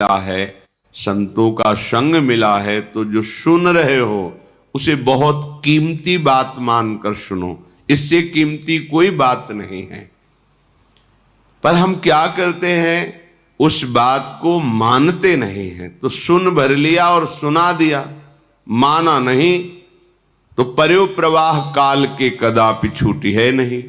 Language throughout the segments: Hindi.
मिला है, संतों का संग मिला है, तो जो सुन रहे हो उसे बहुत कीमती बात मानकर सुनो। इससे कीमती कोई बात नहीं है। पर हम क्या करते हैं, उस बात को मानते नहीं हैं। तो सुन भर लिया और सुना दिया, माना नहीं, तो पर्यो प्रवाह काल के कदापि छूटी है नहीं।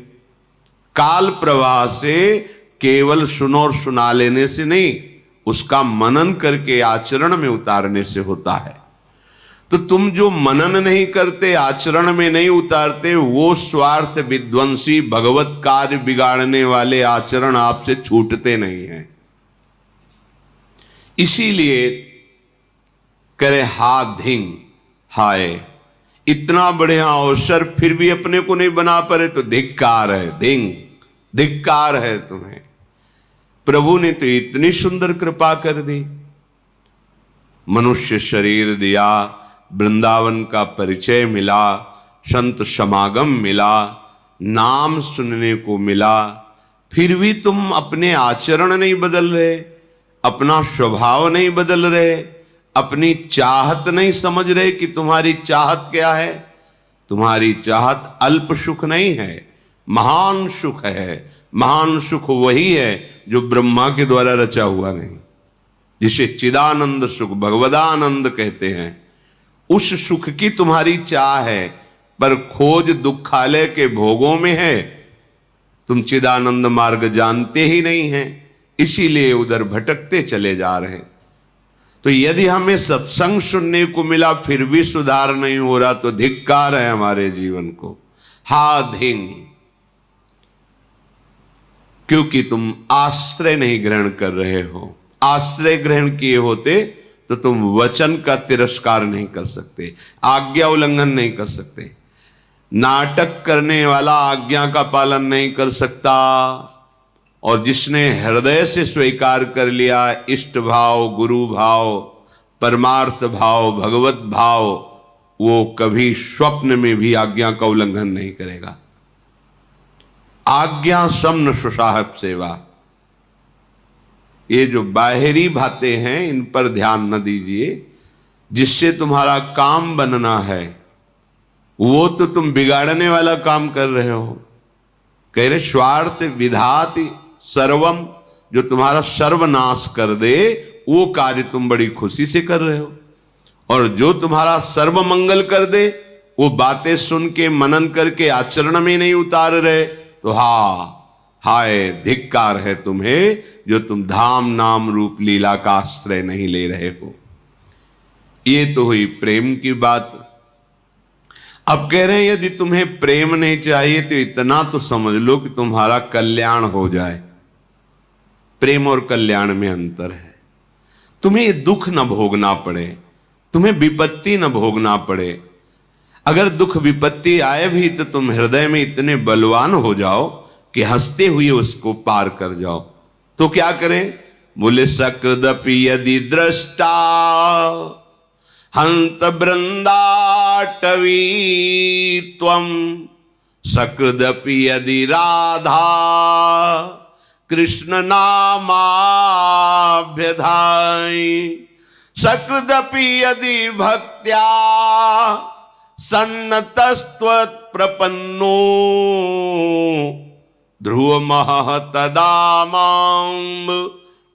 काल प्रवाह से केवल सुनो और सुना लेने से नहीं, उसका मनन करके आचरण में उतारने से होता है। तो तुम जो मनन नहीं करते, आचरण में नहीं उतारते, वो स्वार्थ विध्वंसी भगवत कार्य बिगाड़ने वाले आचरण आपसे छूटते नहीं हैं। इसीलिए करे हा धिंग, हाय इतना बढ़िया अवसर फिर भी अपने को नहीं बना पाए तो धिक्कार है, धिंग धिक्कार है तुम्हें। प्रभु ने तो इतनी सुंदर कृपा कर दी, मनुष्य शरीर दिया, वृंदावन का परिचय मिला, संत समागम मिला, नाम सुनने को मिला, फिर भी तुम अपने आचरण नहीं बदल रहे, अपना स्वभाव नहीं बदल रहे, अपनी चाहत नहीं समझ रहे कि तुम्हारी चाहत क्या है। तुम्हारी चाहत अल्प सुख नहीं है, महान सुख है। महान सुख वही है जो ब्रह्मा के द्वारा रचा हुआ नहीं, जिसे चिदानंद सुख भगवदानंद कहते हैं। उस सुख की तुम्हारी चाह है, पर खोज दुखालय के भोगों में है। तुम चिदानंद मार्ग जानते ही नहीं हैं, इसीलिए उधर भटकते चले जा रहे हैं। तो यदि हमें सत्संग सुनने को मिला फिर भी सुधार नहीं हो रहा, तो धिक्कार है हमारे जीवन को। हा धिंग, क्योंकि तुम आश्रय नहीं ग्रहण कर रहे हो। आश्रय ग्रहण किए होते तो तुम वचन का तिरस्कार नहीं कर सकते, आज्ञा उल्लंघन नहीं कर सकते। नाटक करने वाला आज्ञा का पालन नहीं कर सकता, और जिसने हृदय से स्वीकार कर लिया इष्ट भाव, गुरु भाव, परमार्थ भाव, भगवत भाव, वो कभी स्वप्न में भी आज्ञा का उल्लंघन नहीं करेगा। आज्ञा समन सुसाहब सेवा, ये जो बाहरी बातें हैं इन पर ध्यान न दीजिए। जिससे तुम्हारा काम बनना है वो तो तुम बिगाड़ने वाला काम कर रहे हो। कह रहे स्वार्थ विधाति सर्वम, जो तुम्हारा सर्वनाश कर दे वो कार्य तुम बड़ी खुशी से कर रहे हो, और जो तुम्हारा सर्व मंगल कर दे वो बातें सुन के मनन करके आचरण में नहीं उतार रहे, तो हाय धिक्कार है तुम्हें, जो तुम धाम नाम रूप लीला का आश्रय नहीं ले रहे हो। ये तो हुई प्रेम की बात। अब कह रहे हैं यदि तुम्हें प्रेम नहीं चाहिए तो इतना तो समझ लो कि तुम्हारा कल्याण हो जाए। प्रेम और कल्याण में अंतर है। तुम्हें दुख न भोगना पड़े, तुम्हें विपत्ति न भोगना पड़े। अगर दुख विपत्ति आए भी तो तुम हृदय में इतने बलवान हो जाओ कि हंसते हुए उसको पार कर जाओ। तो क्या करें? बोले सकृदपि यदि दृष्टा हंत वृंदाटवी त्वं, सकृदपि यदि राधा कृष्ण नामाभ्यधाई, सकृदपि यदि भक्त्या सन्नतस्त्वत्प्रपन्नो, ध्रुवमः तदा मां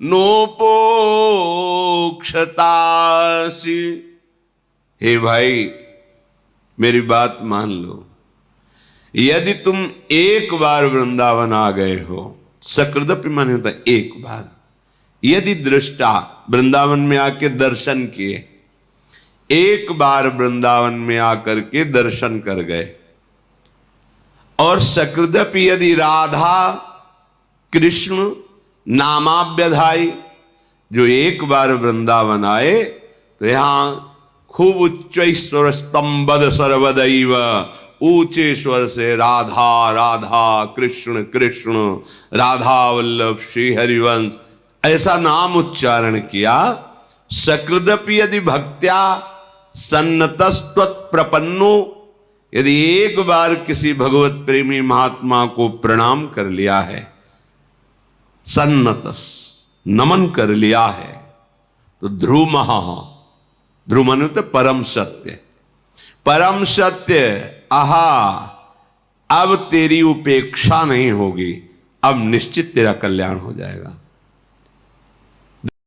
नोपोक्षतासि। हे भाई मेरी बात मान लो, यदि तुम एक बार वृंदावन आ गए हो, सकृदपि माने होता एक बार, यदि दृष्टा वृंदावन में आके दर्शन किए, एक बार वृंदावन में आकर के दर्शन कर गए, और सकृदपि यदि राधा कृष्ण नामाभ्यधाई, जो एक बार वृंदावन आए तो यहां खूब उच्च स्वर स्तंभद सर्वदैव, ऊंचे स्वर से राधा राधा कृष्ण कृष्ण राधा वल्लभ श्री हरिवंश ऐसा नाम उच्चारण किया। सकृदपि यदि भक्त्या सन्नतस्त्वत्प्रपन्नो, यदि एक बार किसी भगवत प्रेमी महात्मा को प्रणाम कर लिया है, सन्नतस नमन कर लिया है, तो ध्रुव ध्रुव माने तो परम सत्य, परम सत्य। आहा, अब तेरी उपेक्षा नहीं होगी, अब निश्चित तेरा कल्याण हो जाएगा।